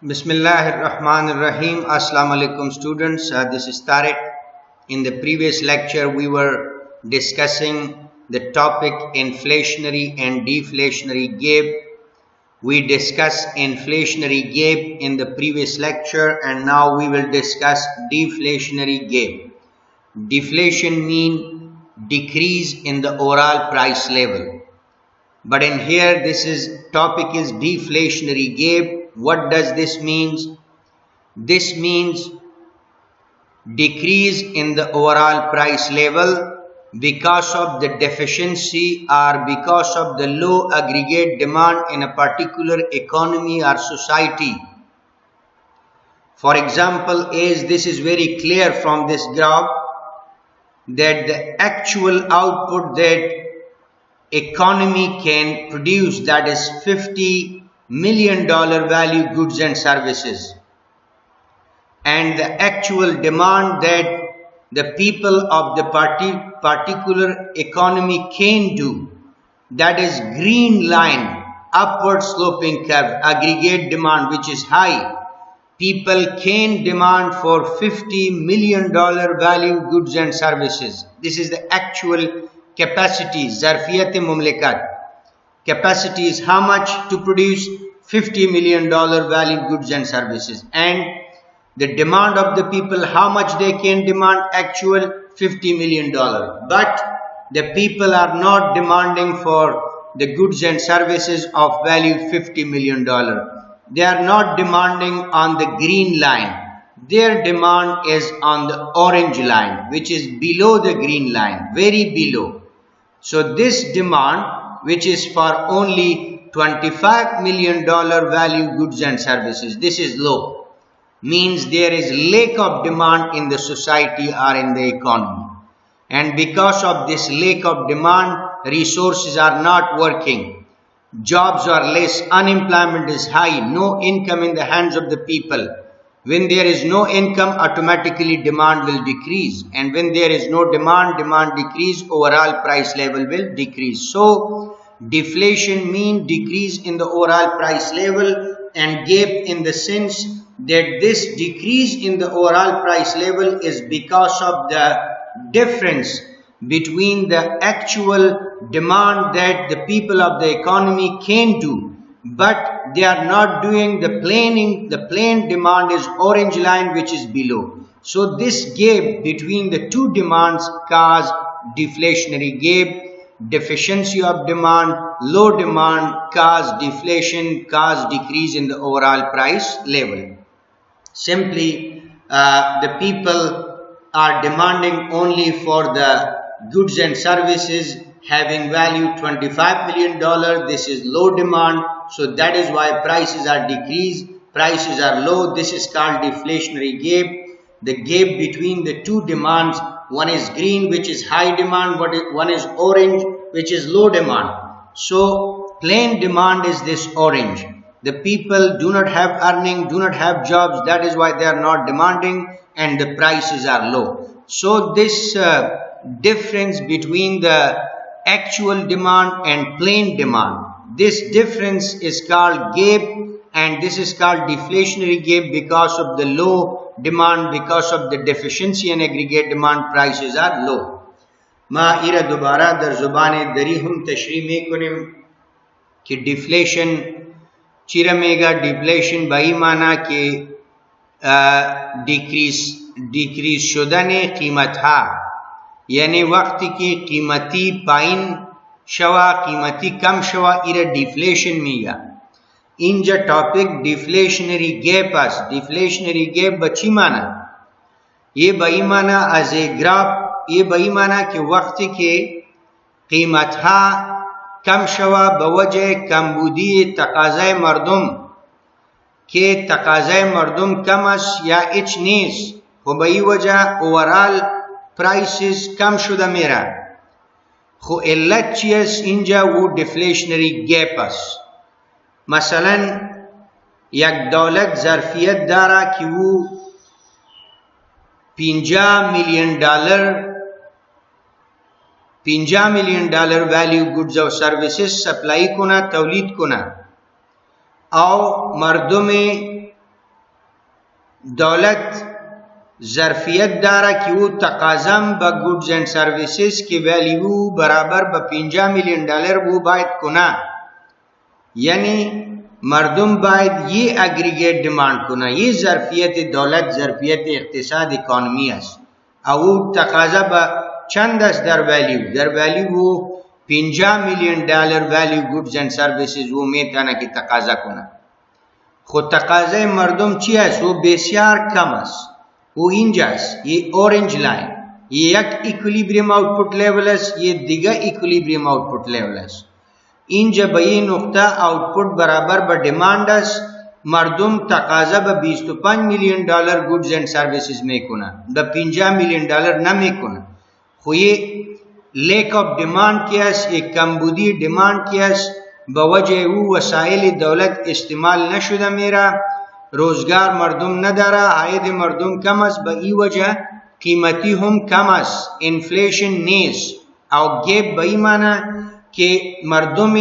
Bismillahirrahmanirrahim. Assalamu alaikum students. This is Tariq. In the previous lecture we were discussing the topic inflationary and deflationary gap. We discussed inflationary gap in the previous lecture and now we will discuss deflationary gap. Deflation means decrease in the overall price level. But in here topic is deflationary gap. What does this mean? This means decrease in the overall price level because of the deficiency or because of the low aggregate demand in a particular economy or society. For example, as this is very clear from this graph that the actual output that economy can produce, that is $50 million value goods and services, and the actual demand that the people of the particular economy can do, that is green line, upward sloping curve, aggregate demand which is high. People can demand for $50 million value goods and services. This is the actual capacity, Zarfiyat-e-Mumlikat. Capacity is how much to produce $50 million value goods and services, and the demand of the people, how much they can demand, actual $50 million. But the people are not demanding for the goods and services of value $50 million. They are not demanding on the green line. Their demand is on the orange line, which is below the green line, very below. So this demand, which is for only $25 million value goods and services, this is low. Means there is lack of demand in the society or in the economy. And because of this lack of demand, resources are not working. Jobs are less, unemployment is high, no income in the hands of the people. When there is no income, automatically demand will decrease. And when there is no demand decrease, overall price level will decrease. So, deflation means decrease in the overall price level, and gap in the sense that this decrease in the overall price level is because of the difference between the actual demand that the people of the economy can do, but they are not doing the planning. The planned demand is orange line, which is below. So this gap between the two demands cause deflationary gap. Deficiency of demand, low demand cause deflation, cause decrease in the overall price level. Simply, the people are demanding only for the goods and services having value $25 million. This is low demand, so that is why prices are decreased, prices are low. This is called deflationary gap. The gap between the two demands, one is green, which is high demand, one is orange, which is low demand. So plain demand is this orange. The people do not have earning, do not have jobs, that is why they are not demanding, and the prices are low. So this difference between the actual demand and plain demand, this difference is called gap, and this is called deflationary gap because of the low demand, because of the deficiency in aggregate demand, prices are low. ما ایره دوباره در زبان دری هم تشریح میکنیم که deflation چیره میگه. deflation به این معنی که decrease شدن قیمت ها، یعنی وقتی که قیمتی پایین شوه، قیمتی کم شوه، ایره deflation میگه. اینجا topic deflationary gap است. deflationary gap به چی معنی؟ ये به این معنی از گراف، ये به این معنی که وقتی که قیمت ها کم شوه به وجه کمبودی تقاضای مردم، که تقاضای مردم کم است یا هیچ نیست، خو به این وجه اوورال پرایسز کم شده میره. خو علت چی است اینجا؟ و deflationary gap است. مثلا یک دولت ظرفیت داره که او $50 million value goods or services supply کنه، تولید کنه، او مردم दौलत ظرفیت داره که او تقاضم به گودز اند سرویسز که ویلیو برابر به 50 میلیون دلار او باید کنه. یعنی مردم باید یه اگریگیت دیماند کنه. یه ظرفیت دولت، ظرفیت اقتصاد اکانومی است. او تقاضا به چند است در ویلیو؟ در ویلیو 50 میلیون دلار ویلیو گودز اند سرویسز او میتونه که تقاضا کنه. خود تقاضای مردم چی است؟ او بسیار کم است. او اینجاست، یه اورنج لاین، یک ایکولیبریم آوتپوت لیول است، یه دیگه ایکولیبریم آوتپوت لیول است. اینجا به این نقطه آوتپوت برابر به دیماند است. مردم تقاضا به 25 میلیون دلار گودز اند سرویسز میکنن، به 50 میلیون دلار نمیکنن. خو یه لیک آف دیماند کی است، یک کمبودی دیماند کی است، به وجه او وسایل دولت استعمال نشده میره، روزگار مردم نداره، عاید مردم کم است، به این وجه قیمتی هم کم است، انفلیشن نیست. او گیپ به این معنی که مردم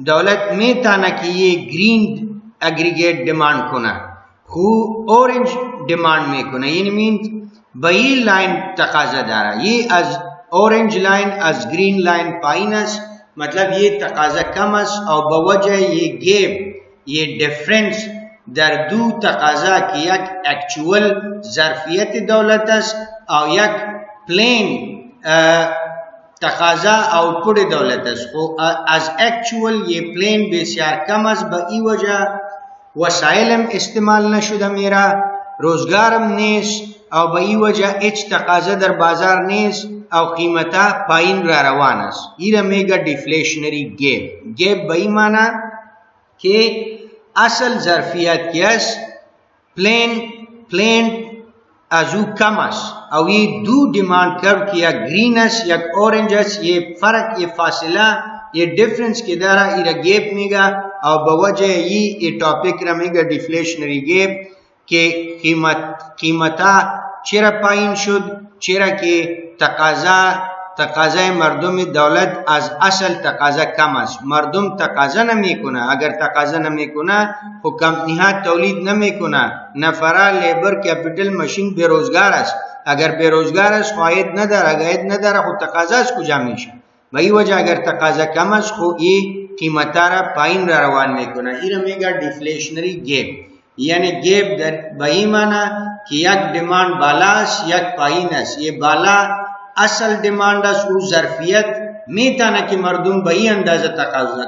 دولت میتونه که یه گرین اگریگیت دیماند کنه، خو اورنج دیماند میکنه. یعنی مین به این لاین تقاضا داره، یه از اورنج لاین از گرین لاین پایین است، مطلب یه تقاضا کم است او به وجه یه گیپ، یه دیفرنس در دو تقاضا که یک اکچوال ظرفیت دولت است او یک پلین تقاضا آوتپوت دولت است. از اکچوال یه پلین بسیار کم است، به این وجه وسایلم استعمال نشده میره، روزگارم نیست او به این وجه هیچ تقاضا در بازار نیست او قیمتا پایین را روان است. این میگه دیفلیشنری گیپ. گیپ به این معنی که اصل ظرفیت کی است، پلین از او کم است او یه دو دیماند کرو که یک گرین است یک اورنج است، یه فرق، یه فاصله، یه دیفرنس که داره، ایره گیپ میگه. او به وجه یه ټاپک را میگه دیفلیشنری گیپ که قیمتا چرا پایین شد، چرا که تقاضای مردم دولت از اصل تقاضا کم است. مردم تقاضا نمیکنه، اگر تقاضا نمیکنه خو کمپنی ها تولید نمیکنه، نفره لیبر کپیتل ماشین بیروزگار است، اگر بیروزگار است خو عاید نداره، اگر عاید نداره خو تقاضا از کجا میشه؟ به این وجه اگر تقاضا کم است خو این قیمتا را پایین را روان میکنه. این میگه دیفلیشنری گیپ. یعنی گیپ در به این معنی که یک دیماند بالا است یک پایین است. یه بالا اصل دیماند است، او ظرفیت میتونه که مردم به این اندازه تقاضا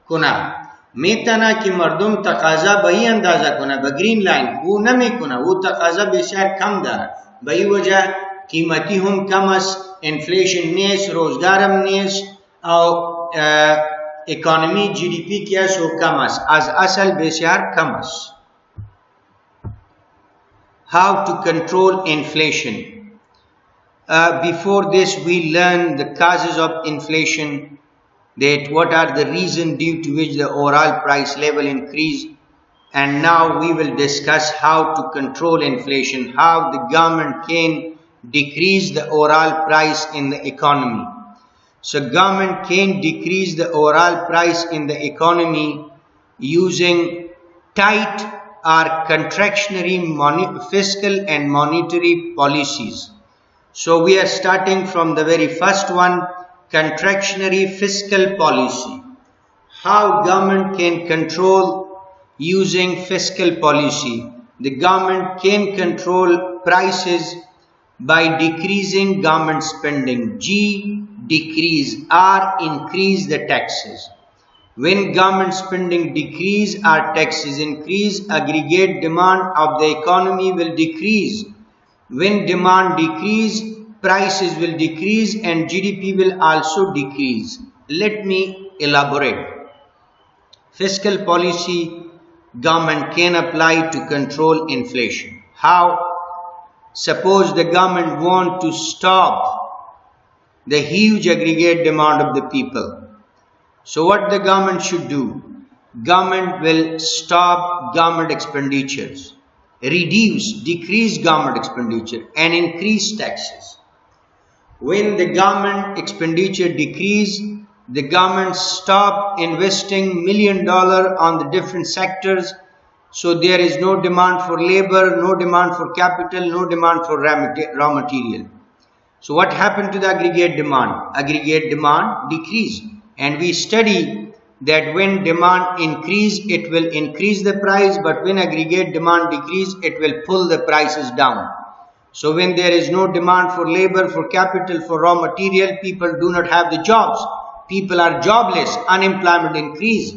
کنه، میتونه که مردم تقاضا به این اندازه کنه، به گرین لاین او نمیکنه، او تقاضا بسیار کم داره، به این وجه قیمتی هم کم است، انفلیشن نیست، روزگارم نیست او اکانومی جی دی پی کی است او کم است، از اصل بسیار کم است. How to control inflation. Before this we learn the causes of inflation, that what are the reasons due to which the overall price level increase, and now we will discuss how to control inflation, how the government can decrease the overall price in the economy. So government can decrease the overall price in the economy using tight or contractionary fiscal and monetary policies. So we are starting from the very first one, contractionary fiscal policy. How government can control using fiscal policy? The government can control prices by decreasing government spending. G, decrease. R, increase the taxes. When government spending decrease or taxes increase, aggregate demand of the economy will decrease. When demand decrease, prices will decrease and GDP will also decrease. Let me elaborate. Fiscal policy government can apply to control inflation. How? Suppose the government want to stop the huge aggregate demand of the people. So what the government should do? Government will stop government expenditures, decrease government expenditure and increase taxes. When the government expenditure decrease, the government stop investing $1 million on the different sectors So there is no demand for labor, no demand for capital, no demand for raw material. So what happened to the aggregate demand? Aggregate demand decreased. And we study that when demand increase, it will increase the price, but when aggregate demand decrease, it will pull the prices down. So when there is no demand for labor, for capital, for raw material, people do not have the jobs. People are jobless, unemployment increase.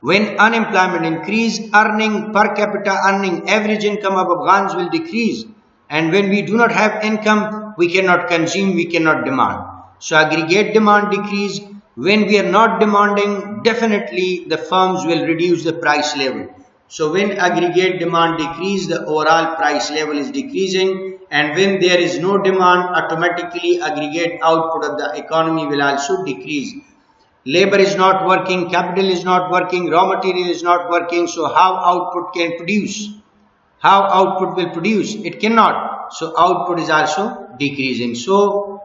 When unemployment increase, earning per capita earning, average income of Afghans will decrease. And when we do not have income, we cannot consume, we cannot demand. So aggregate demand decrease. When we are not demanding, definitely the firms will reduce the price level. So when aggregate demand decrease, the overall price level is decreasing. And when there is no demand, automatically aggregate output of the economy will also decrease. Labor is not working, capital is not working, raw material is not working. So how output can produce? How output will produce? It cannot. So output is also decreasing. So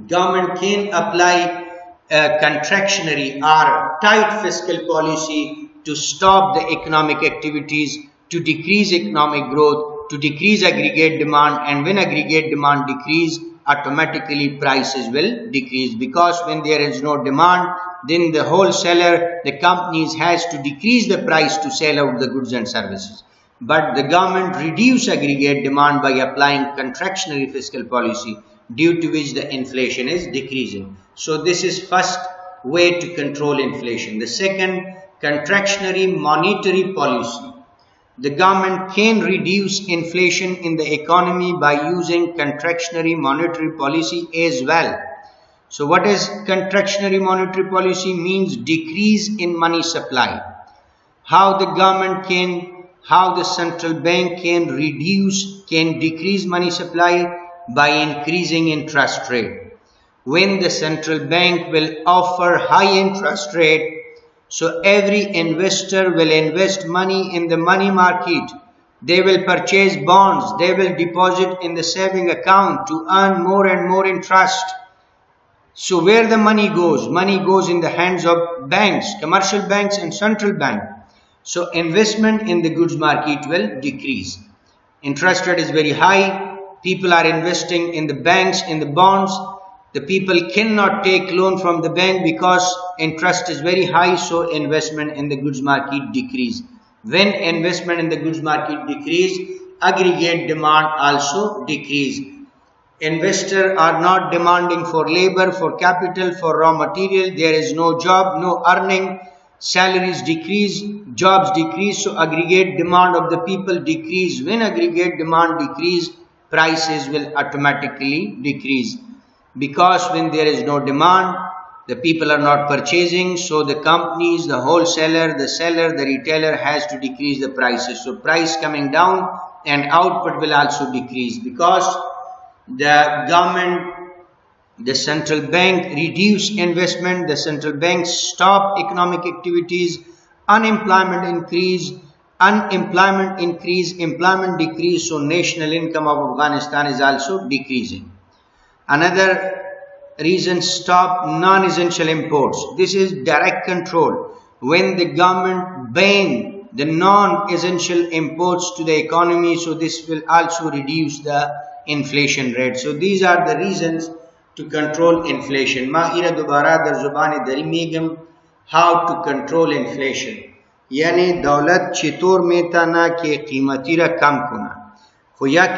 government can apply a contractionary or tight fiscal policy to stop the economic activities, to decrease economic growth, to decrease aggregate demand, and when aggregate demand decrease, automatically prices will decrease, because when there is no demand, then the wholesaler, the companies has to decrease the price to sell out the goods and services. But the government reduce aggregate demand by applying contractionary fiscal policy, due to which the inflation is decreasing. So this is first way to control inflation. The second, contractionary monetary policy. The government can reduce inflation in the economy by using contractionary monetary policy as well. So what is contractionary monetary policy? Means decrease in money supply. How the government can, how the central bank can decrease money supply? By increasing interest rate. When the central bank will offer high interest rate, so every investor will invest money in the money market. They will purchase bonds. They will deposit in the saving account to earn more and more interest. So where the money goes? Money goes in the hands of banks, commercial banks and central bank. So investment in the goods market will decrease. Interest rate is very high. People are investing in the banks, in the bonds. The people cannot take loan from the bank because interest is very high, so investment in the goods market decrease. When investment in the goods market decrease, aggregate demand also decrease. Investors are not demanding for labor, for capital, for raw material. There is no job, no earning. Salaries decrease, jobs decrease, so aggregate demand of the people decrease. When aggregate demand decrease, prices will automatically decrease. Because when there is no demand, the people are not purchasing, so the companies, the wholesaler, the seller, the retailer has to decrease the prices. So price coming down and output will also decrease, because the government, the central bank reduce investment, the central bank stop economic activities, unemployment increase, employment decrease, so national income of Afghanistan is also decreasing. Another reason, stop non-essential imports. This is direct control. When the government ban the non-essential imports to the economy, so this will also reduce the inflation rate. So these are the reasons to control inflation. Ma ira dobara dar zubani dari megam how to control inflation. یعنی دولت چطور میتونه که قیمتی را کم کنه. خو یک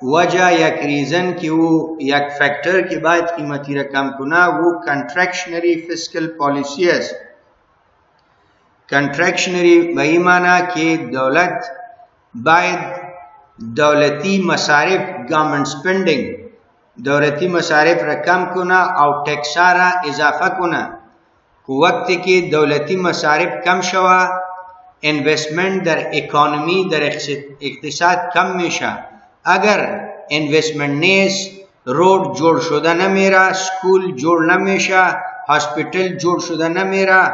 وجه، یک ریزن که او یک فکتر که باید قیمتی را کم کنه و کنترکشنری فیسکل پالیسی است. کنترکشنری به این معنی که دولت باید دولتی مصارف، گورنمنت سپندینگ، دولتی مصارف را کم کنه او ټکسا را اضافه کنه. وقتی که دولتی مصارف کم شوه، investment در اکانومی، در اقتصاد کم میشه. اگر investment نیست، روड جوړ شده نمیره، سکول جوړ نمیشه، هاسپیټل جوړ شده نمیره،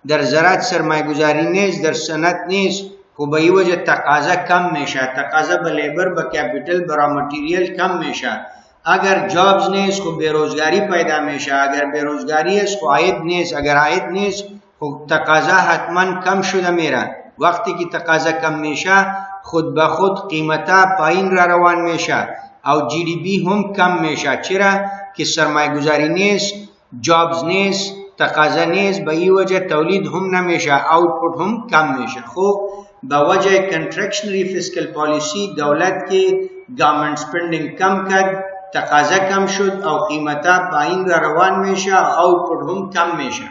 در زراعت سرمایه گذاری نیست، در صنعت نیست، خو به این وجه تقاضا کم میشه. تقاضا به لیبر، به کپیتل، به را متریال کم میشه. اگر جابز نیست خو بیروزگاری پیدا میشه. اگر بیروزگاری است خو عاید نیست. اگر عاید نیست خو تقاضا حتما کم شده میره. وقتی که تقاضا کم میشه خود به خود قیمتا پایین را روان میشه او جی دی بی هم کم میشه. چرا؟ که سرمایه گذاری نیست، جابز نیست، تقاضا نیست، به این وجه تولید هم نمیشه، آوتپوت هم کم میشه. خب به وجه کنترکشنری فیسکل پالیسی دولت که گورنمنت سپندینگ کم کرد، تقاضا کم شد او قیمتا پایین را روان میشه، آوتپوت هم کم میشه.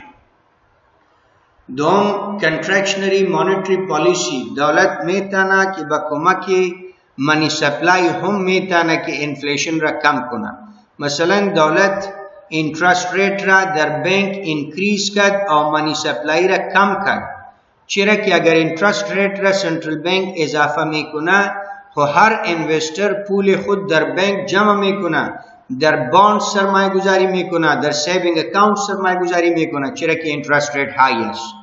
دوم کنترکشنری مانیتری پالیسی دولت میتونه که با کمک منی سپلای هم میتونه که انفلیشن را کم کنه. مثلا دولت انترست ریت را در بانک انکریز کرد او منی سپلای را کم کرد. چرا که اگر انترست ریت را سنترال بانک اضافه میکنه خو هر انوستر پول خود در بانک جمع میکنه، در باند سرمایه گذاری میکنه، در سیوینگ اکاونت سرمایه گذاری میکنه. چرا که انترست ریت های است.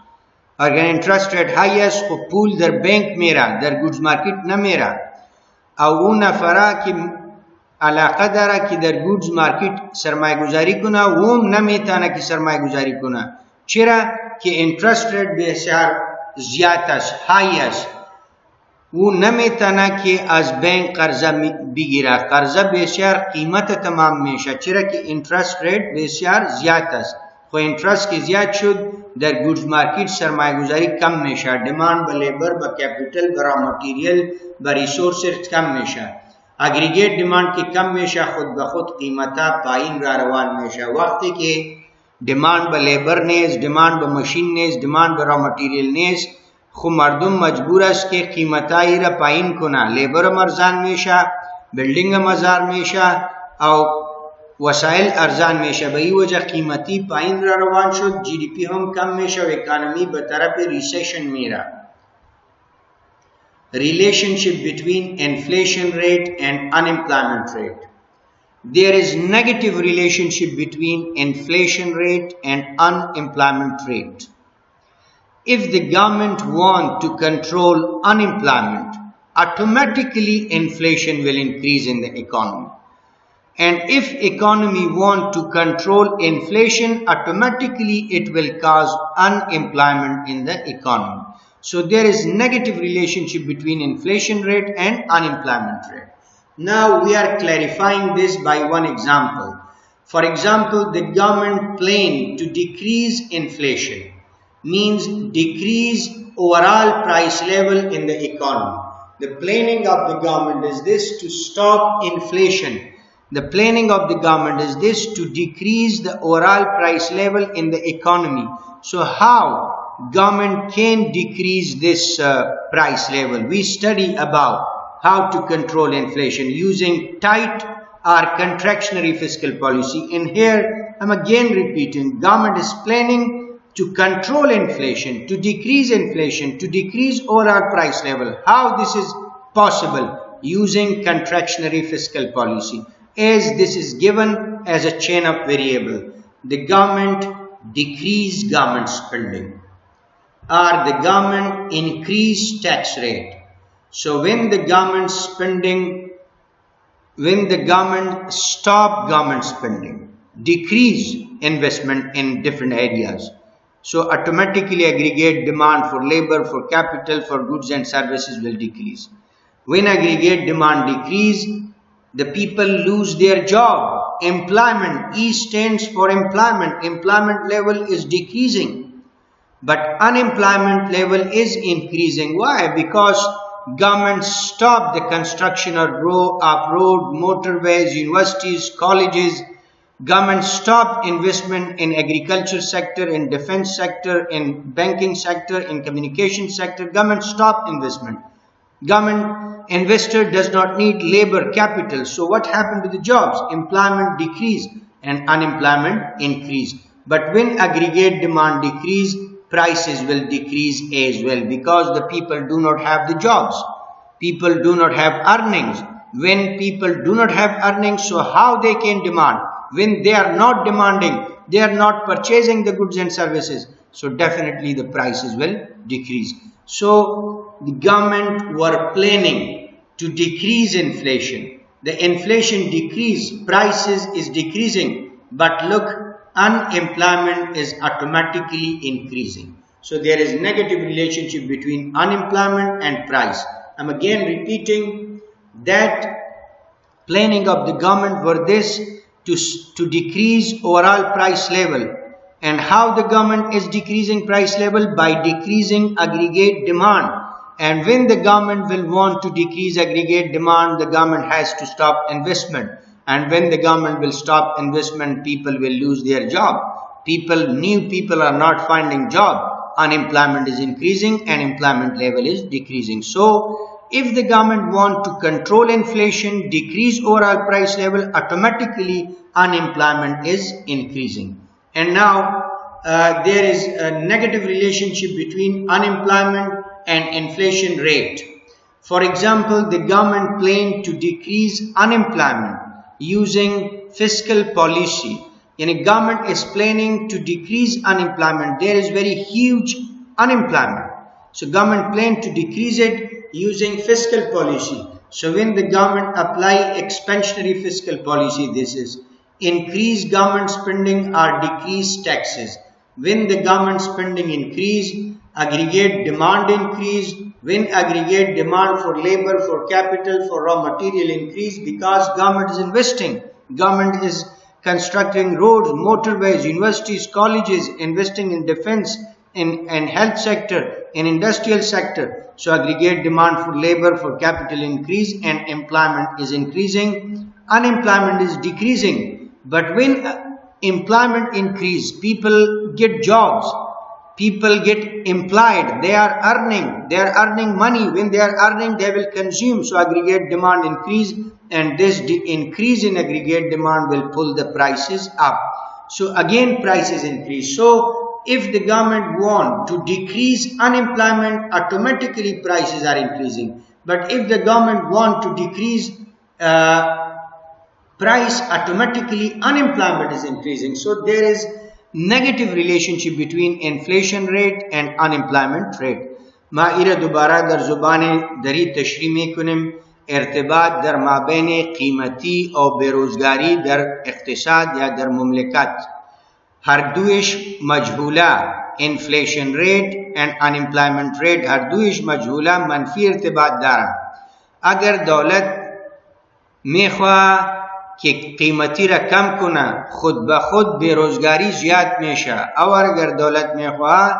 اگر انترست ریت های است خب پول در بانک میره، در گودز مارکت نمیره. او اون نفره که علاقه داره که در گودز مارکت سرمایه گذاری کنه و هم نمیتونه که سرمایه گذاری کنه. چرا که انترست ریت بسیار زیاد است، های است. او نمیتونه که از بانک قرضه بگیره، قرضه بسیار قیمت تمام میشه. چرا که انترست ریت بسیار زیاد است. خو انترست که زیاد شد در گودز مارکت سرمایه گذاری کم میشه، دیماند به لیبر، به کپیتل، به را ماتریال، به ریسورسز کم میشه. اگریگیت دیماند که کم میشه خود به خود قیمتا پایین را روان میشه. وقتی که دیماند به لیبر نیست، دیماند به ماشین نیست، دیماند به را ماتریال نیست، خو مردم مجبور است که قیمتایی را پایین کنه. لیبر ارزان میشه، بلڈنگ ارزان میشه او وسایل ارزان میشه. به این وجه قیمتی پایین را روان شد، جی دی پی هم کم میشه و اکانومی به طرف ریسیشن میره. Relationship between inflation rate and unemployment rate. There is negative relationship between inflation rate and unemployment rate. If the government want to control unemployment, automatically inflation will increase in the economy. And if economy want to control inflation, automatically it will cause unemployment in the economy. So there is negative relationship between inflation rate and unemployment rate. Now we are clarifying this by one example. For example, the government plan to decrease inflation means decrease overall price level in the economy. The planning of the government is this to stop inflation. The planning of the government is this to decrease the overall price level in the economy. So how government can decrease this price level? We study about how to control inflation using tight or contractionary fiscal policy. And here I'm again repeating, government is planning to control inflation, to decrease overall price level. How this is possible? Using contractionary fiscal policy. As this is given as a chain of variable. The government decrease government spending or the government increase tax rate. So when the government stop government spending, decrease investment in different areas, so automatically aggregate demand for labor, for capital, for goods and services will decrease. When aggregate demand decrease, the people lose their job. Employment, E stands for employment. Employment level is decreasing. But unemployment level is increasing. Why? Because government stopped the construction of road, motorways, universities, colleges. Government stopped investment in agriculture sector, in defense sector, in banking sector, in communication sector. Government stopped investment. Government investor does not need labor capital. So what happened to the jobs? Employment decreased and unemployment increased. But when aggregate demand decrease, prices will decrease as well because the people do not have the jobs. People do not have earnings. When people do not have earnings, so how they can demand? When they are not demanding, they are not purchasing the goods and services. So definitely the prices will decrease. So the government were planning to decrease inflation. The inflation decrease, prices is decreasing, but look, unemployment is automatically increasing. So there is negative relationship between unemployment and price. I'm again repeating that planning of the government were this to decrease overall price level. And how the government is decreasing price level? By decreasing aggregate demand. And when the government will want to decrease aggregate demand, the government has to stop investment. And when the government will stop investment, people will lose their job. New people are not finding job. Unemployment is increasing and employment level is decreasing. So, if the government want to control inflation, decrease overall price level, automatically unemployment is increasing. And now there is a negative relationship between unemployment and inflation rate. For example, the government planned to decrease unemployment using fiscal policy. And a government is planning to decrease unemployment. There is very huge unemployment. So government planned to decrease it using fiscal policy. So when the government apply expansionary fiscal policy, this is increase government spending or decrease taxes. When the government spending increase, aggregate demand increase. When aggregate demand for labor, for capital, for raw material increase, because government is investing. Government is constructing roads, motorways, universities, colleges, investing in defense, in health sector, in industrial sector. So aggregate demand for labor, for capital increase and employment is increasing. Unemployment is decreasing. But when employment increase, people get jobs, people get employed, they are earning money. When they are earning, they will consume. So aggregate demand increase, and this increase in aggregate demand will pull the prices up. So again prices increase. So if the government want to decrease unemployment, automatically prices are increasing. But if the government want to decrease price, automatically unemployment is increasing. So there is negative relationship between inflation rate and unemployment rate. ما ایره دوباره در زبان دری تشریح میکنیم ارتباط در مابین قیمتی و بیروزگاری در اقتصاد یا در مملکت. هر دویش مجهوله، inflation rate and unemployment rate هر دویش مجهوله، منفی ارتباط دارن. اگر دولت میخواه که قیمتی را کم کنه، خود به خود بیروزگاری زیاد میشه. او اگر دولت میخواه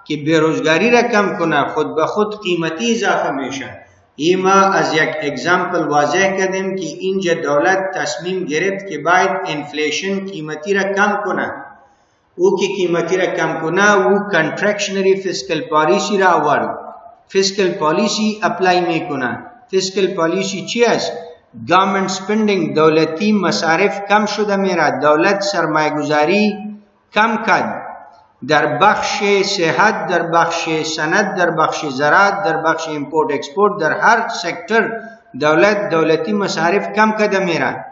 که بیروزگاری را کم کنه، خود به خود قیمتی اضافه میشه. این ما از یک اگزامپل واضح کردیم که اینجا دولت تصمیم گرفت که باید انفلیشن قیمتی را کم کنه. او که قیمتی را کم کنه، او کنترکشنری فیسکل پالیسی را آورد. فیسکل پالیسی اپلای میکنه. فیسکل پالیسی چی است؟ گورنمنت سپندینگ، دولتی مصارف کم شده میره. دولت سرمایه گذاری کم کرد در بخش صحت، در بخش صنعت، در بخش زراعت، در بخش ایمپورت اکسپورت، در هر سکتر دولتی مصارف کم کرده میره.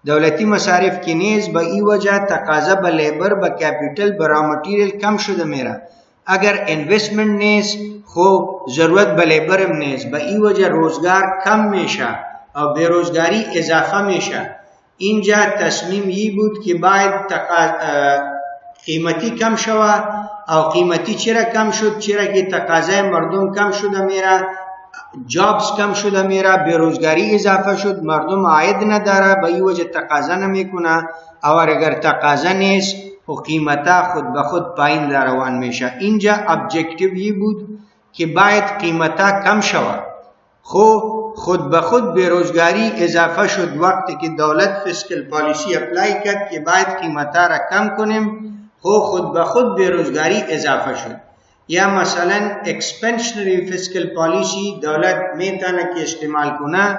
دولتی مصارف کی نیز به این وجه تقاضا به لیبر، به کپیتل، به را مټیریل کم شده میره. اگر انویسٹمنٹ نیست، خو ضرورت به لیبر هم نیست، به این وجه روزگار کم میشه و بیروزگاری اضافه میشه. اینجا تصمیم ای بود که باید قیمتی کم شوه. او قیمتی چرا کم شد؟ چرا که تقاضای مردم کم شده میره، جابز کم شده میره، بیروزگاری اضافه شد، مردم عاید نداره، به این وجه تقاضا نمیکنه. او اگر تقاضا نیست و قیمتا خود به خود پایین روان میشه. اینجا ابجکتیو ای بود که باید قیمتا کم شوه. خود به خود بیروزگاری اضافه شد وقتی که دولت فیسکل پالیسی اپلای کرد که باید قیمتا را کم کنیم. خود به خود بیروزگاری اضافه شد. یا مثلا اکسپنشنری فیسکل پالیسی دولت میتونه که استعمال کنه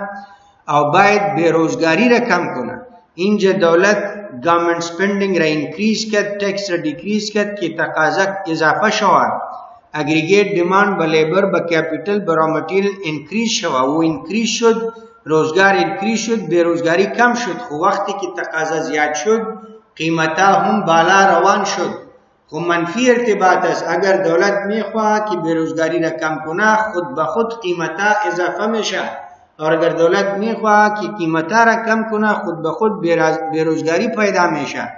او باید بیروزگاری را کم کنه. اینجا دولت گورنمنت سپندینگ را انکریز کرد، ٹیکس را ڈیکریز کرد که تقاضا اضافه شود. اگریگیٹ ڈیمانڈ با لیبر، با کپیٹل، با را مٹیریل انکریز شود. وہ انکریز شد، روزگار انکریز شد، بیروزگاری کم شد. خو وقتی که تقاضا زیاد شد، قیمتا هم بالا روان شد. خو منفی ارتباط است. اگر دولت میخواه که بیروزگاری را کم کنه، خود به خود قیمتا اضافه میشه. اور اگر دولت میخواه که قیمتا را کم کنه، خود به خود بیروزگاری پیدا میشه.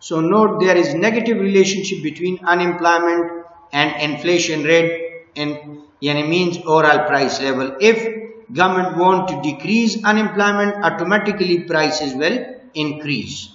So note there is negative relationship between unemployment and inflation rate in means overall price level. If government want to decrease unemployment, automatically prices will increase.